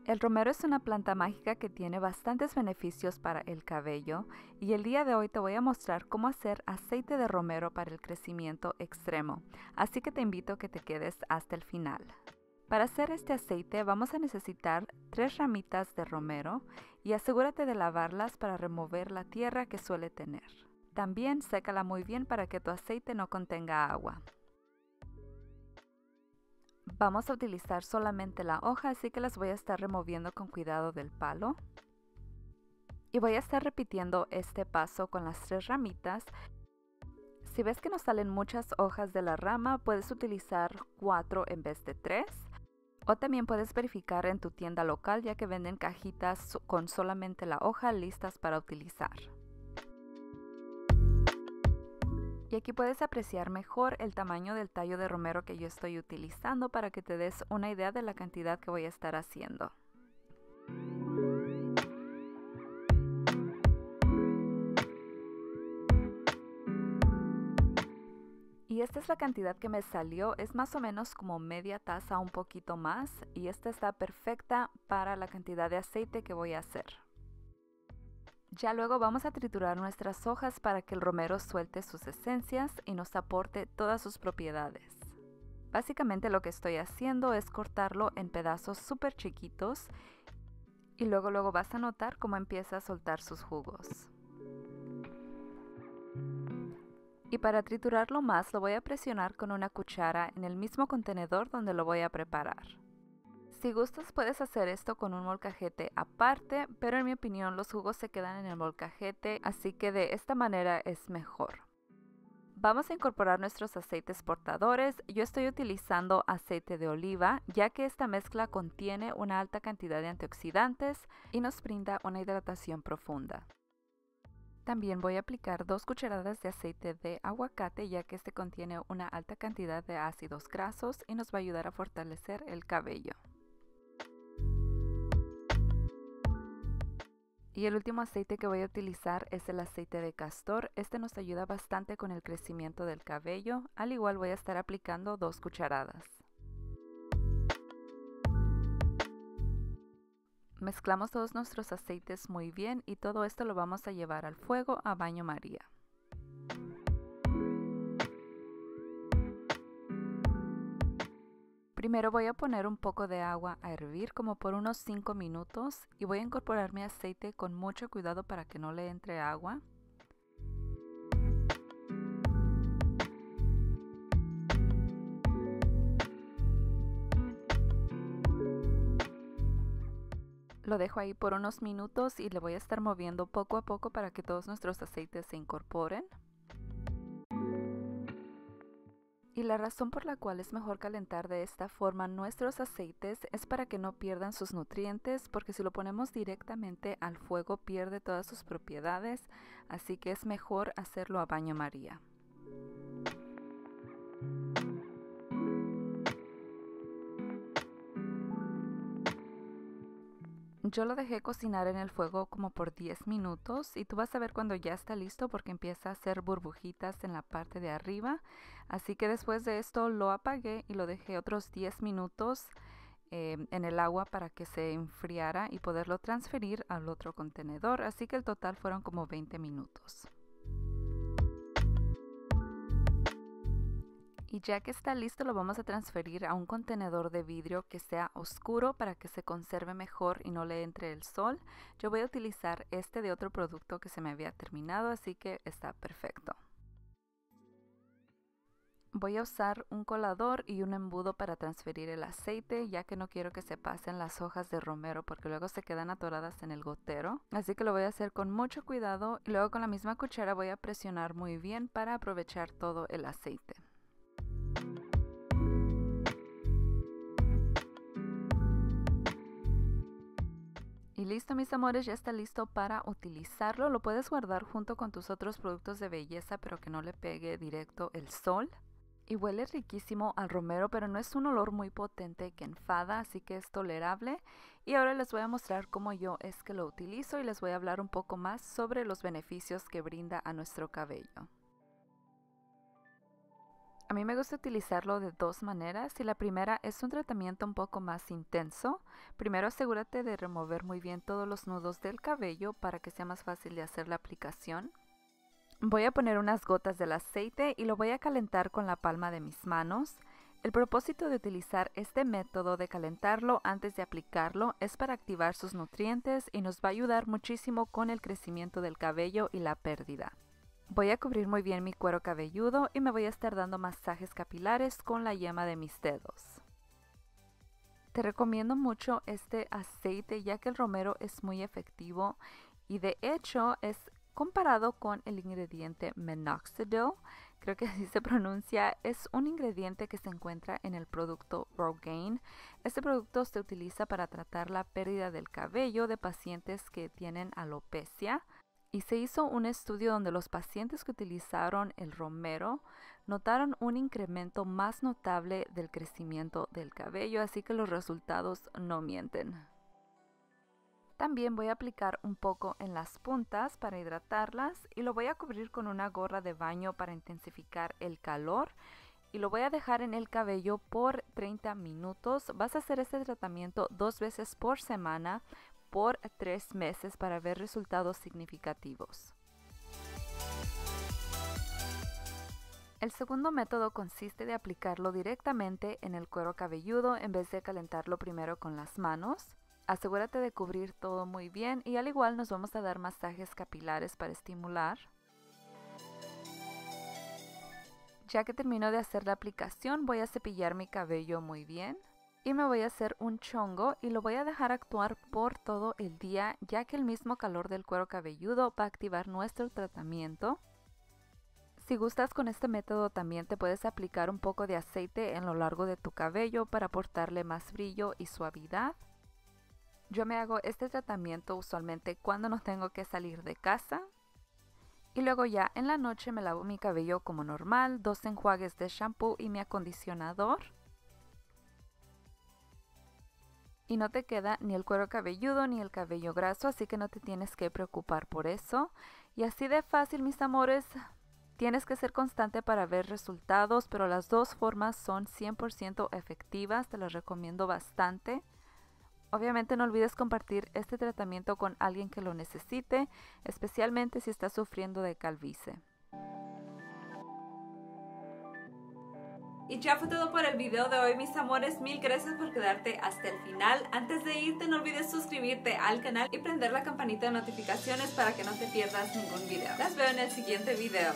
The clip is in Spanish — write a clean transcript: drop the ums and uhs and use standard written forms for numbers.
El romero es una planta mágica que tiene bastantes beneficios para el cabello y el día de hoy te voy a mostrar cómo hacer aceite de romero para el crecimiento extremo, así que te invito a que te quedes hasta el final. Para hacer este aceite vamos a necesitar 3 ramitas de romero y asegúrate de lavarlas para remover la tierra que suele tener. También sécala muy bien para que tu aceite no contenga agua. Vamos a utilizar solamente la hoja, así que las voy a estar removiendo con cuidado del palo. Y voy a estar repitiendo este paso con las 3 ramitas. Si ves que nos salen muchas hojas de la rama, puedes utilizar 4 en vez de 3. O también puedes verificar en tu tienda local, ya que venden cajitas con solamente la hoja listas para utilizar. Y aquí puedes apreciar mejor el tamaño del tallo de romero que yo estoy utilizando para que te des una idea de la cantidad que voy a estar haciendo. Y esta es la cantidad que me salió, es más o menos como media taza, un poquito más, y esta está perfecta para la cantidad de aceite que voy a hacer. Ya luego vamos a triturar nuestras hojas para que el romero suelte sus esencias y nos aporte todas sus propiedades. Básicamente lo que estoy haciendo es cortarlo en pedazos súper chiquitos y luego vas a notar cómo empieza a soltar sus jugos. Y para triturarlo más lo voy a presionar con una cuchara en el mismo contenedor donde lo voy a preparar. Si gustas puedes hacer esto con un molcajete aparte, pero en mi opinión los jugos se quedan en el molcajete, así que de esta manera es mejor. Vamos a incorporar nuestros aceites portadores. Yo estoy utilizando aceite de oliva, ya que esta mezcla contiene una alta cantidad de antioxidantes y nos brinda una hidratación profunda. También voy a aplicar 2 cucharadas de aceite de aguacate, ya que este contiene una alta cantidad de ácidos grasos y nos va a ayudar a fortalecer el cabello. Y el último aceite que voy a utilizar es el aceite de castor. Este nos ayuda bastante con el crecimiento del cabello. Al igual voy a estar aplicando 2 cucharadas. Mezclamos todos nuestros aceites muy bien y todo esto lo vamos a llevar al fuego a baño María. Primero voy a poner un poco de agua a hervir como por unos 5 minutos y voy a incorporar mi aceite con mucho cuidado para que no le entre agua. Lo dejo ahí por unos minutos y le voy a estar moviendo poco a poco para que todos nuestros aceites se incorporen. Y la razón por la cual es mejor calentar de esta forma nuestros aceites es para que no pierdan sus nutrientes, porque si lo ponemos directamente al fuego pierde todas sus propiedades, así que es mejor hacerlo a baño María. Yo lo dejé cocinar en el fuego como por 10 minutos y tú vas a ver cuando ya está listo porque empieza a hacer burbujitas en la parte de arriba. Así que después de esto lo apagué y lo dejé otros 10 minutos en el agua para que se enfriara y poderlo transferir al otro contenedor. Así que el total fueron como 20 minutos. Y ya que está listo lo vamos a transferir a un contenedor de vidrio que sea oscuro para que se conserve mejor y no le entre el sol. Yo voy a utilizar este de otro producto que se me había terminado, así que está perfecto. Voy a usar un colador y un embudo para transferir el aceite, ya que no quiero que se pasen las hojas de romero porque luego se quedan atoradas en el gotero. Así que lo voy a hacer con mucho cuidado y luego con la misma cuchara voy a presionar muy bien para aprovechar todo el aceite. Y listo mis amores, ya está listo para utilizarlo. Lo puedes guardar junto con tus otros productos de belleza, pero que no le pegue directo el sol. Y huele riquísimo al romero, pero no es un olor muy potente que enfada, así que es tolerable. Y ahora les voy a mostrar cómo yo es que lo utilizo y les voy a hablar un poco más sobre los beneficios que brinda a nuestro cabello. A mí me gusta utilizarlo de dos maneras y la primera es un tratamiento un poco más intenso. Primero asegúrate de remover muy bien todos los nudos del cabello para que sea más fácil de hacer la aplicación. Voy a poner unas gotas del aceite y lo voy a calentar con la palma de mis manos. El propósito de utilizar este método de calentarlo antes de aplicarlo es para activar sus nutrientes y nos va a ayudar muchísimo con el crecimiento del cabello y la pérdida. Voy a cubrir muy bien mi cuero cabelludo y me voy a estar dando masajes capilares con la yema de mis dedos. Te recomiendo mucho este aceite ya que el romero es muy efectivo y de hecho es comparado con el ingrediente minoxidil, creo que así se pronuncia, es un ingrediente que se encuentra en el producto Rogaine. Este producto se utiliza para tratar la pérdida del cabello de pacientes que tienen alopecia. Y se hizo un estudio donde los pacientes que utilizaron el romero notaron un incremento más notable del crecimiento del cabello, así que los resultados no mienten. También voy a aplicar un poco en las puntas para hidratarlas y lo voy a cubrir con una gorra de baño para intensificar el calor y lo voy a dejar en el cabello por 30 minutos. Vas a hacer este tratamiento 2 veces por semana por 3 meses para ver resultados significativos. El segundo método consiste de aplicarlo directamente en el cuero cabelludo en vez de calentarlo primero con las manos. Asegúrate de cubrir todo muy bien y al igual nos vamos a dar masajes capilares para estimular. Ya que termino de hacer la aplicación, voy a cepillar mi cabello muy bien. Y me voy a hacer un chongo y lo voy a dejar actuar por todo el día, ya que el mismo calor del cuero cabelludo va a activar nuestro tratamiento. Si gustas con este método también te puedes aplicar un poco de aceite en lo largo de tu cabello para aportarle más brillo y suavidad. Yo me hago este tratamiento usualmente cuando no tengo que salir de casa. Y luego ya en la noche me lavo mi cabello como normal, 2 enjuagues de shampoo y mi acondicionador. Y no te queda ni el cuero cabelludo ni el cabello graso, así que no te tienes que preocupar por eso. Y así de fácil, mis amores, tienes que ser constante para ver resultados, pero las dos formas son 100% efectivas, te las recomiendo bastante. Obviamente no olvides compartir este tratamiento con alguien que lo necesite, especialmente si estás sufriendo de calvicie. Y ya fue todo por el video de hoy, mis amores. Mil gracias por quedarte hasta el final. Antes de irte, no olvides suscribirte al canal y prender la campanita de notificaciones para que no te pierdas ningún video. Las veo en el siguiente video.